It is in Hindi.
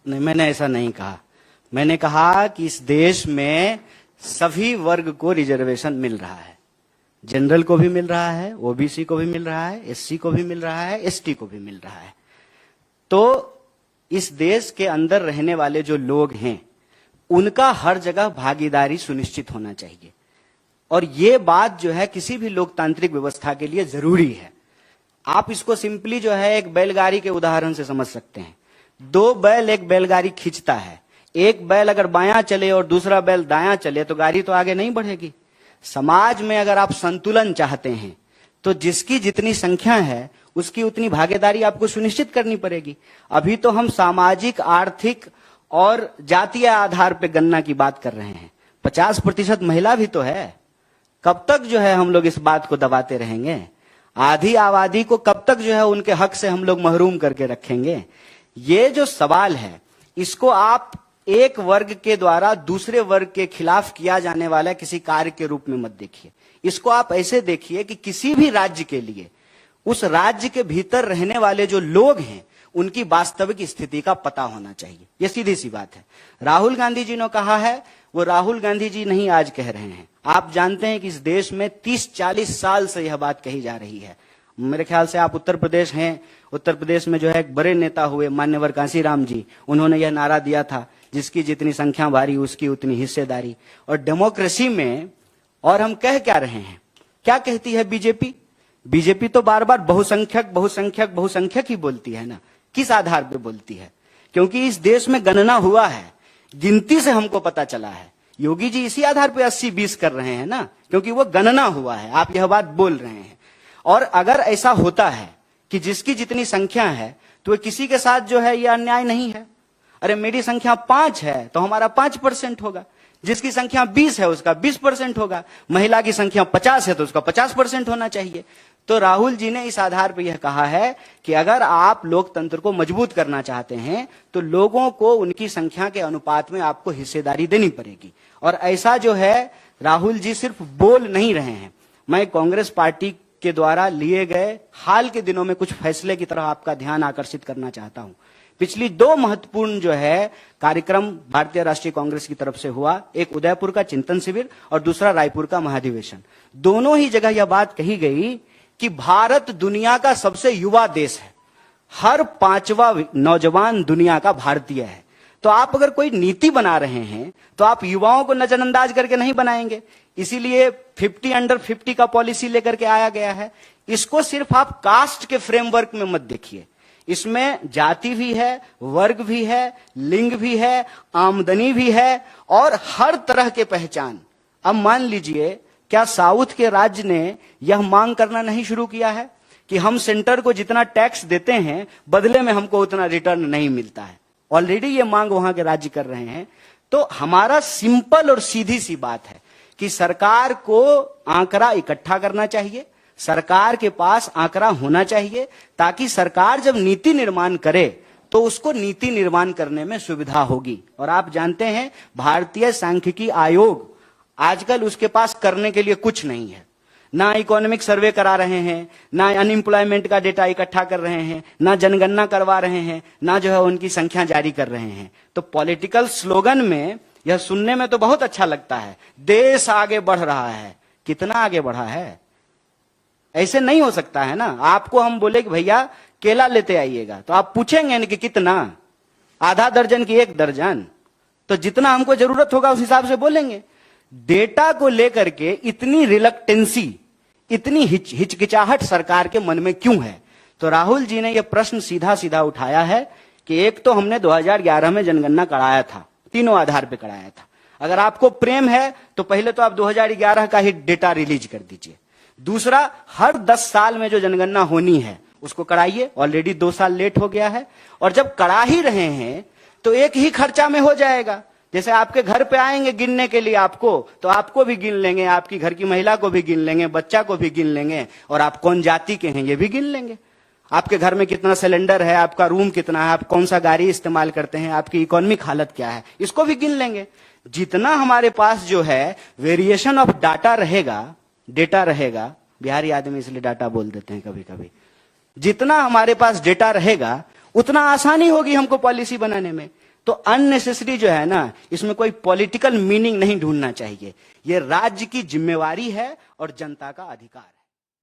नहीं, मैंने ऐसा नहीं कहा। मैंने कहा कि इस देश में सभी वर्ग को रिजर्वेशन मिल रहा है। जनरल को भी मिल रहा है, ओबीसी को भी मिल रहा है, एससी को भी मिल रहा है, एसटी को भी मिल रहा है। तो इस देश के अंदर रहने वाले जो लोग हैं उनका हर जगह भागीदारी सुनिश्चित होना चाहिए, और ये बात जो है किसी भी लोकतांत्रिक व्यवस्था के लिए जरूरी है। आप इसको सिंपली जो है एक बैलगाड़ी के उदाहरण से समझ सकते हैं। दो बैल एक बैलगाड़ी खींचता है, एक बैल अगर बायां चले और दूसरा बैल दायां चले तो गाड़ी तो आगे नहीं बढ़ेगी। समाज में अगर आप संतुलन चाहते हैं तो जिसकी जितनी संख्या है उसकी उतनी भागीदारी आपको सुनिश्चित करनी पड़ेगी। अभी तो हम सामाजिक, आर्थिक और जातीय आधार पर गणना की बात कर रहे हैं। 50% महिला भी तो है। कब तक जो है हम लोग इस बात को दबाते रहेंगे? आधी आबादी को कब तक जो है उनके हक से हम लोग महरूम करके रखेंगे? ये जो सवाल है इसको आप एक वर्ग के द्वारा दूसरे वर्ग के खिलाफ किया जाने वाला किसी कार्य के रूप में मत देखिए। इसको आप ऐसे देखिए कि किसी भी राज्य के लिए उस राज्य के भीतर रहने वाले जो लोग हैं उनकी वास्तविक स्थिति का पता होना चाहिए। यह सीधी सी बात है। राहुल गांधी जी ने कहा है, वो राहुल गांधी जी नहीं आज कह रहे हैं। आप जानते हैं कि इस देश में 30-40 साल से यह बात कही जा रही है। मेरे ख्याल से आप उत्तर प्रदेश हैं, उत्तर प्रदेश में जो है एक बड़े नेता हुए मान्यवर कांशीराम जी, उन्होंने यह नारा दिया था, जिसकी जितनी संख्या भारी उसकी उतनी हिस्सेदारी। और डेमोक्रेसी में और हम कह क्या रहे हैं? क्या कहती है बीजेपी? बीजेपी तो बार बार बहुसंख्यक बहुसंख्यक बहुसंख्यक ही बोलती है ना। किस आधार पर बोलती है? क्योंकि इस देश में गणना हुआ है, गिनती से हमको पता चला है। योगी जी इसी आधार पे 80-20 कर रहे हैं ना, क्योंकि वो गणना हुआ है। आप यह बात बोल रहे हैं। और अगर ऐसा होता है कि जिसकी जितनी संख्या है तो किसी के साथ जो है यह अन्याय नहीं है। अरे मेरी संख्या 5 है तो हमारा 5% होगा, जिसकी संख्या 20 है उसका 20% होगा, महिला की संख्या 50 है तो उसका 50% होना चाहिए। तो राहुल जी ने इस आधार पर यह कहा है कि अगर आप लोकतंत्र को मजबूत करना चाहते हैं तो लोगों को उनकी संख्या के अनुपात में आपको हिस्सेदारी देनी पड़ेगी। और ऐसा जो है राहुल जी सिर्फ बोल नहीं रहे हैं। मैं कांग्रेस पार्टी के द्वारा लिए गए हाल के दिनों में कुछ फैसले की तरफ आपका ध्यान आकर्षित करना चाहता हूं। पिछली 2 महत्वपूर्ण जो है कार्यक्रम भारतीय राष्ट्रीय कांग्रेस की तरफ से हुआ, एक उदयपुर का चिंतन शिविर और दूसरा रायपुर का महाधिवेशन। दोनों ही जगह यह बात कही गई कि भारत दुनिया का सबसे युवा देश है। हर 5वां नौजवान दुनिया का भारतीय है। तो आप अगर कोई नीति बना रहे हैं तो आप युवाओं को नजरअंदाज करके नहीं बनाएंगे। इसीलिए 50 अंडर 50 का पॉलिसी लेकर के आया गया है। इसको सिर्फ आप कास्ट के फ्रेमवर्क में मत देखिए। इसमें जाति भी है, वर्ग भी है, लिंग भी है, आमदनी भी है और हर तरह के पहचान। अब मान लीजिए, क्या साउथ के राज्य ने यह मांग करना नहीं शुरू किया है कि हम सेंटर को जितना टैक्स देते हैं बदले में हमको उतना रिटर्न नहीं मिलता है? ऑलरेडी ये मांग वहां के राज्य कर रहे हैं। तो हमारा सिंपल और सीधी सी बात है कि सरकार को आंकड़ा इकट्ठा करना चाहिए, सरकार के पास आंकड़ा होना चाहिए, ताकि सरकार जब नीति निर्माण करे तो उसको नीति निर्माण करने में सुविधा होगी। और आप जानते हैं भारतीय सांख्यिकी आयोग आजकल उसके पास करने के लिए कुछ नहीं है। ना इकोनॉमिक सर्वे करा रहे हैं, ना अनएम्प्लॉयमेंट का डेटा इकट्ठा कर रहे हैं, ना जनगणना करवा रहे हैं, ना जो है उनकी संख्या जारी कर रहे हैं। तो पॉलिटिकल स्लोगन में यह सुनने में तो बहुत अच्छा लगता है, देश आगे बढ़ रहा है। कितना आगे बढ़ा है? ऐसे नहीं हो सकता है ना। आपको हम बोले कि भैया केला लेते आइएगा तो आप पूछेंगे ना कि कितना, आधा दर्जन की 1 दर्जन? तो जितना हमको जरूरत होगा उस हिसाब से बोलेंगे। डेटा को लेकर के इतनी रिलक्टेंसी, इतनी हिचकिचाहट सरकार के मन में क्यों है? तो राहुल जी ने यह प्रश्न सीधा सीधा उठाया है कि एक तो हमने 2011 में जनगणना कराया था, तीनों आधार पे कराया था। अगर आपको प्रेम है तो पहले तो आप 2011 का ही डेटा रिलीज कर दीजिए। दूसरा, हर 10 साल में जो जनगणना होनी है उसको कराइए। ऑलरेडी 2 साल लेट हो गया है। और जब करा ही रहे हैं तो एक ही खर्चा में हो जाएगा। जैसे आपके घर पे आएंगे गिनने के लिए आपको, तो आपको भी गिन लेंगे, आपकी घर की महिला को भी गिन लेंगे, बच्चा को भी गिन लेंगे, और आप कौन जाति के हैं ये भी गिन लेंगे। आपके घर में कितना सिलेंडर है, आपका रूम कितना है, आप कौन सा गाड़ी इस्तेमाल करते हैं, आपकी इकोनॉमिक हालत क्या है, इसको भी गिन लेंगे। जितना हमारे पास जो है वेरिएशन ऑफ डाटा रहेगा, डेटा रहेगा, बिहारी आदमी इसलिए डाटा बोल देते हैं कभी कभी, जितना हमारे पास डेटा रहेगा उतना आसानी होगी हमको पॉलिसी बनाने में। तो अननेसेसरी जो है ना, इसमें कोई पॉलिटिकल मीनिंग नहीं ढूंढना चाहिए। ये राज्य की जिम्मेवारी है और जनता का अधिकार है।